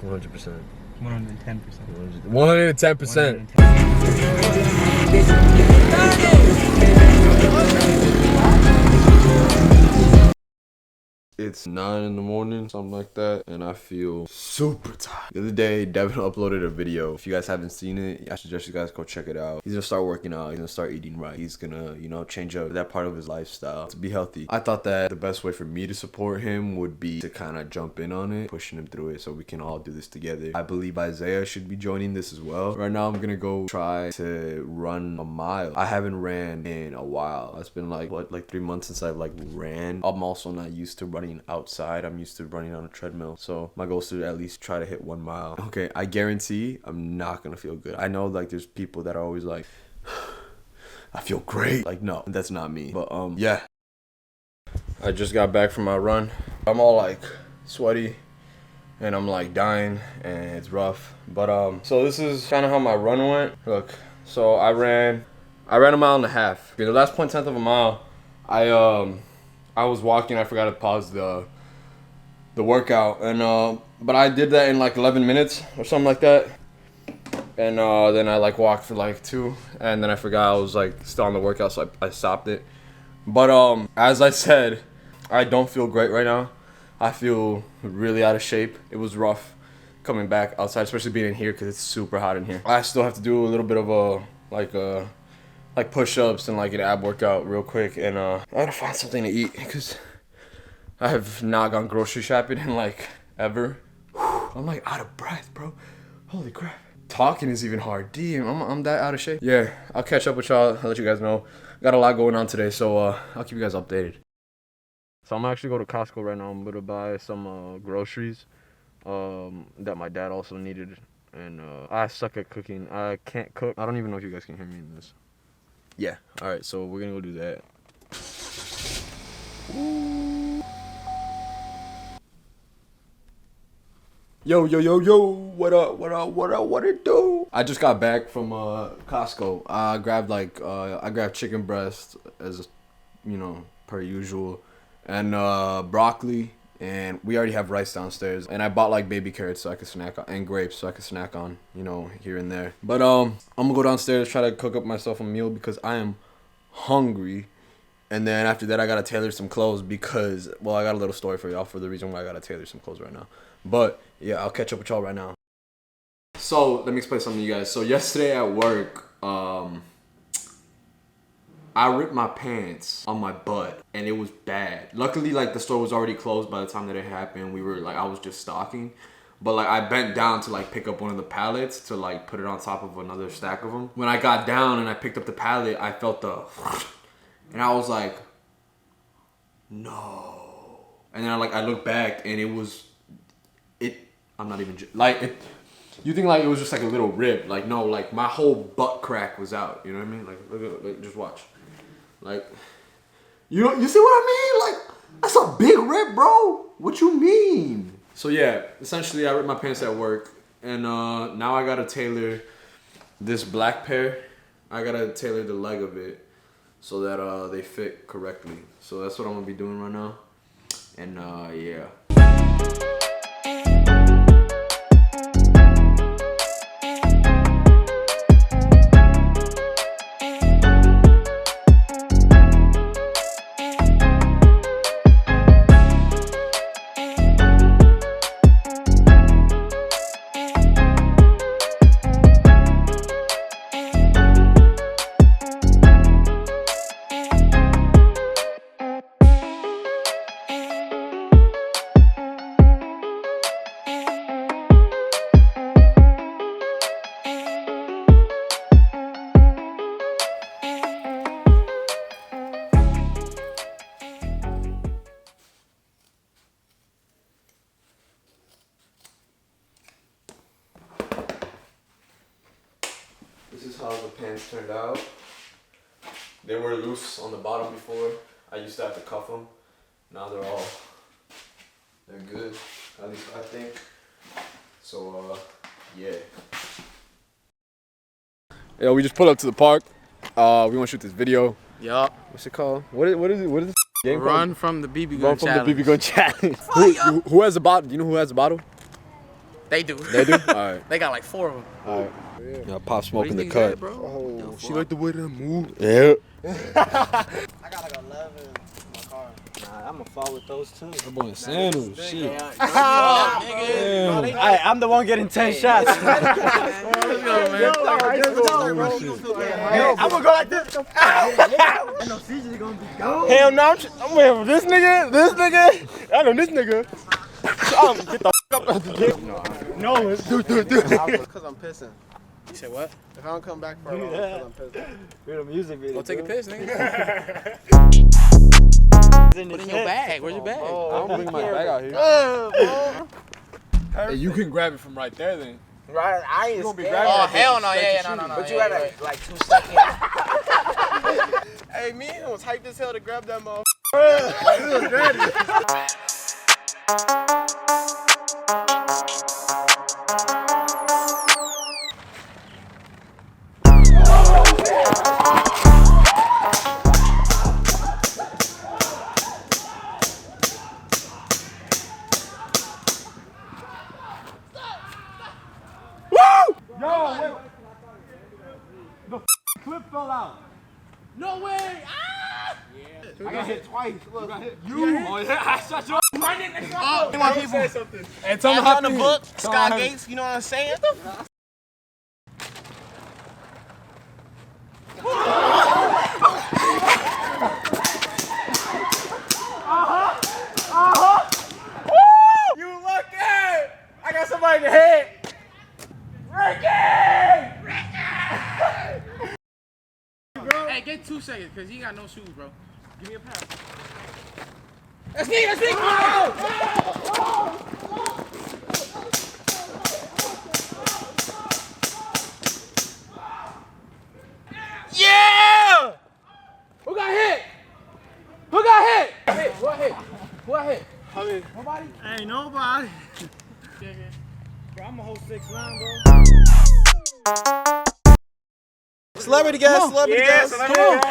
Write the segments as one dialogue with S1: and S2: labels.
S1: 100%.
S2: 110%.
S1: 110%. It's 9 in the morning, something like that, and I feel super tired. The other day, Devin uploaded a video. If you guys haven't seen it, I suggest you guys go check it out. He's gonna start working out. He's gonna start eating right. He's gonna, you know, change up that part of his lifestyle to be healthy. I thought that the best way for me to support him would be to kind of jump in on it, pushing him through it so we can all do this together. I believe Izaiah should be joining this as well. Right now, I'm gonna go try to run a mile. I haven't ran in a while. It's been like 3 months since I've ran. I'm also not used to running outside. I'm used to running on a treadmill, so my goal is to at least try to hit 1 mile. Okay, I guarantee I'm not gonna feel good. I know there's people that are always like, I feel great. Like, no, that's not me. But yeah, I just got back from my run. I'm all like sweaty and I'm like dying and it's rough, but so this is kind of how my run went. Look, so I ran 1.5 miles. Okay, the last 0.1 of a mile, I was walking. I forgot to pause the workout, and but I did that in like 11 minutes or something like that, and then I like walked for like 2, and then I forgot I was like still on the workout, so I stopped it. But as I said, I don't feel great right now. I feel really out of shape. It was rough coming back outside, especially being in here because it's super hot in here. I still have to do a little bit of a like push-ups and like an ab workout real quick, and I gotta find something to eat because I have not gone grocery shopping in like ever. I'm like out of breath, bro. Holy crap. Talking is even hard. Damn, I'm that out of shape. Yeah, I'll catch up with y'all. I'll let you guys know. Got a lot going on today, so I'll keep you guys updated. So I'm actually going to Costco right now. I'm gonna buy some groceries that my dad also needed, and I suck at cooking. I can't cook. I don't even know if you guys can hear me in this. Yeah, alright, so we're gonna go do that. Ooh. Yo, what it do? I just got back from Costco. I grabbed chicken breast as, you know, per usual, and broccoli, and we already have rice downstairs, and I bought like baby carrots so I could snack on, and grapes so I could snack on, you know, here and there. But I'm gonna go downstairs, try to cook up myself a meal because I am hungry. And then after that, I gotta tailor some clothes because, well, I got a little story for y'all for the reason why I gotta tailor some clothes right now. But yeah, I'll catch up with y'all right now. So let me explain something to you guys. So yesterday at work, I ripped my pants on my butt and it was bad. Luckily, like the store was already closed by the time that it happened. I was just stocking. But like I bent down to like pick up one of the pallets to like put it on top of another stack of them. When I got down and I picked up the pallet, I felt and I was like, no. And then I looked back and I'm not even you think like it was just like a little rip. Like no, like my whole butt crack was out. You know what I mean? Like just watch. Like, you see what I mean? Like, that's a big rip, bro. What you mean? So yeah, essentially I ripped my pants at work, and now I gotta tailor this black pair. I gotta tailor the leg of it so that they fit correctly. So that's what I'm gonna be doing right now. And yeah. This is how the pants turned out. They were loose on the bottom before. I used to have to cuff them. Now they're good, at least I think. So yeah. Yo, we just pulled up to the park. We want to shoot this video.
S2: Yup.
S1: What's it called? What is this game
S2: Run
S1: called?
S2: from the BB gun
S1: Run
S2: challenge.
S1: from the BB gun challenge. Who has the bottle? Do you know who has the bottle?
S3: They do.
S1: They do? Alright.
S3: They got like 4 of them.
S1: Alright. Yeah, Pop Smoke in the
S3: These
S1: cut.
S3: niggas at, bro?
S4: Oh, she like the way that move.
S1: Yeah.
S5: I got like 11 in my car.
S2: Nah, I'm gonna fall with those two.
S1: I'm going sandals. Shit.
S3: Nigga.
S2: Hey, I'm the one getting 10 shots.
S3: Let's go, man.
S2: I'm gonna go like this. I know CJ's gonna be gone. Hell no, I'm waiting for this nigga. I know this nigga. Get the up out the game. No, let's do.
S5: Because I'm pissing.
S3: You said what?
S5: If I don't come back for a while, because I'm pissing.
S2: We're a music video.
S3: Go take a piss, nigga. Put in your bag. Where's your bag?
S1: I don't bring my bag out here. Hey, you can grab it from right there then.
S2: Right, I ain't
S1: gonna be
S2: scared.
S1: grabbing
S3: Oh, hell no. Yeah, no.
S2: But you
S3: yeah,
S2: had
S3: right.
S2: like 2 seconds.
S5: Hey, me was hyped as hell to grab that motherfucker.
S2: Clip fell out.
S3: No way. Ah!
S2: I got hit twice. Look,
S1: Oh, yeah. I shot you.
S3: Oh, my people.
S1: And tell me
S5: On
S1: how
S5: the book, Scott Gates, you know what I'm saying?
S2: you lucky! I got somebody in the head.
S3: Hey, get 2 seconds, because he ain't got no shoes, bro. Give me a pass. That's me!
S2: Yeah!
S3: Who got hit? Who got hit? Who got hit?
S2: Nobody? Ain't nobody. Bro, I'm a whole 6'9", bro.
S5: Celebrity guest, celebrity guest.
S2: Come on.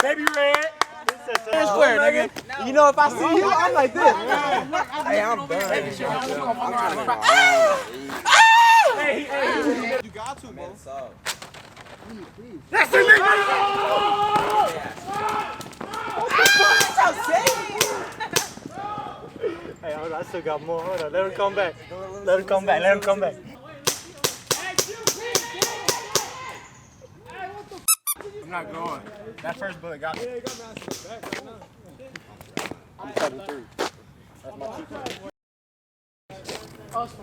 S2: Baby red.
S3: Square, nigga.
S2: You know, if I see you, I'm like this. Hey, I'm done.
S5: You got to, bro.
S2: That's the nigga! Hey, hold on, I still got more. Hold on, let him come back. Let him come back.
S3: I'm not going.
S2: That first bullet got me. I'm 7'3".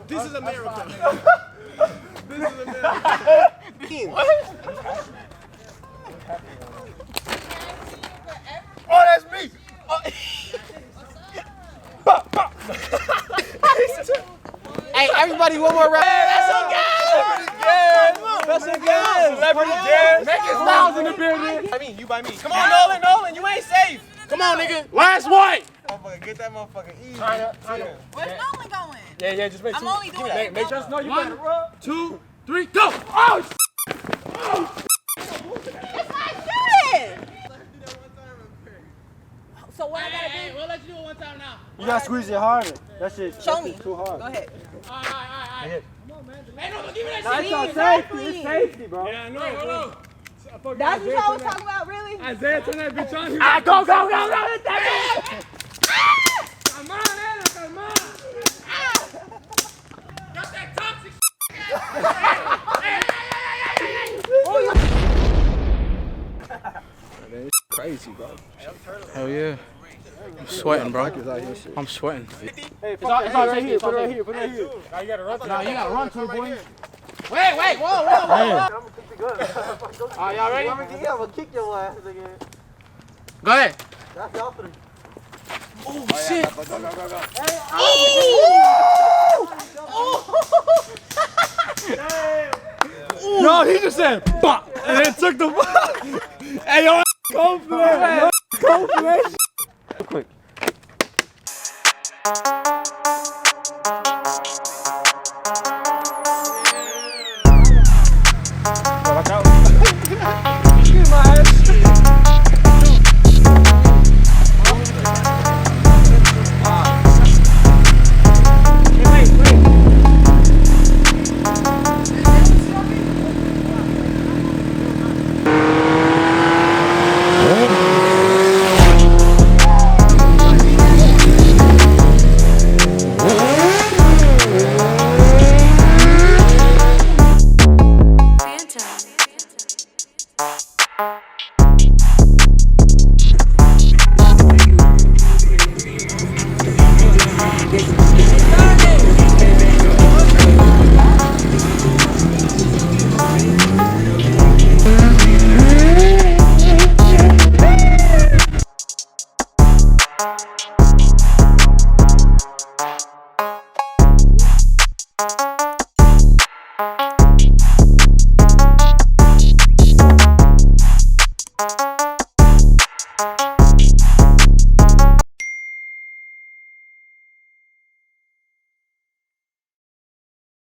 S5: This is America. This is America.
S2: Oh, that's me!
S3: Hey, everybody, one more round.
S2: That's a gas! Celebrity gas!
S3: Make it smiles in the building.
S5: You by me.
S3: Come on, Nolan, you ain't safe. Come on, nigga. Last one.
S5: Motherfucker, get that motherfucker easy.
S2: China.
S6: Where's Nolan going?
S2: Yeah, just make
S6: I'm only doing it.
S2: Make sure you better run.
S3: 2, 3, go. Oh,
S6: It's not shooting! So what I gotta do?
S3: we'll let you do it one time now.
S2: You gotta squeeze it harder. That shit
S6: Show me.
S2: too hard.
S6: Go ahead.
S3: All right. Hey, no, give me that
S2: That's
S3: shit.
S2: not
S6: Exactly.
S2: safety. It's safety, bro.
S3: Yeah, I know, bro.
S6: That's what y'all was talking about, really?
S3: Isaiah, turn that bitch on.
S2: Go. Hit that
S3: Come on, Anna, come on. Got that toxic
S1: Crazy, bro.
S3: Hell yeah. I'm sweating, bro. I'm sweating.
S2: Hey, it's all right here. Put it right here. Now you gotta run.
S3: No, you gotta run to it, boy.
S6: Wait, whoa.
S2: I'm gonna kick the gun.
S3: Are y'all ready?
S2: I'm gonna kick your ass again.
S3: Go ahead.
S2: That's y'all three.
S3: Oh, shit.
S1: No, he just said, "Bop," and then took the ball. Hey, yo, go for that. Go for that. Quick.
S2: Watch out.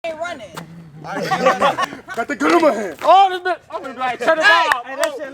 S6: ain't running.
S4: Got the gun in my hand.
S2: Oh, this bitch. I'm gonna be like, turn it off. Hey, that shit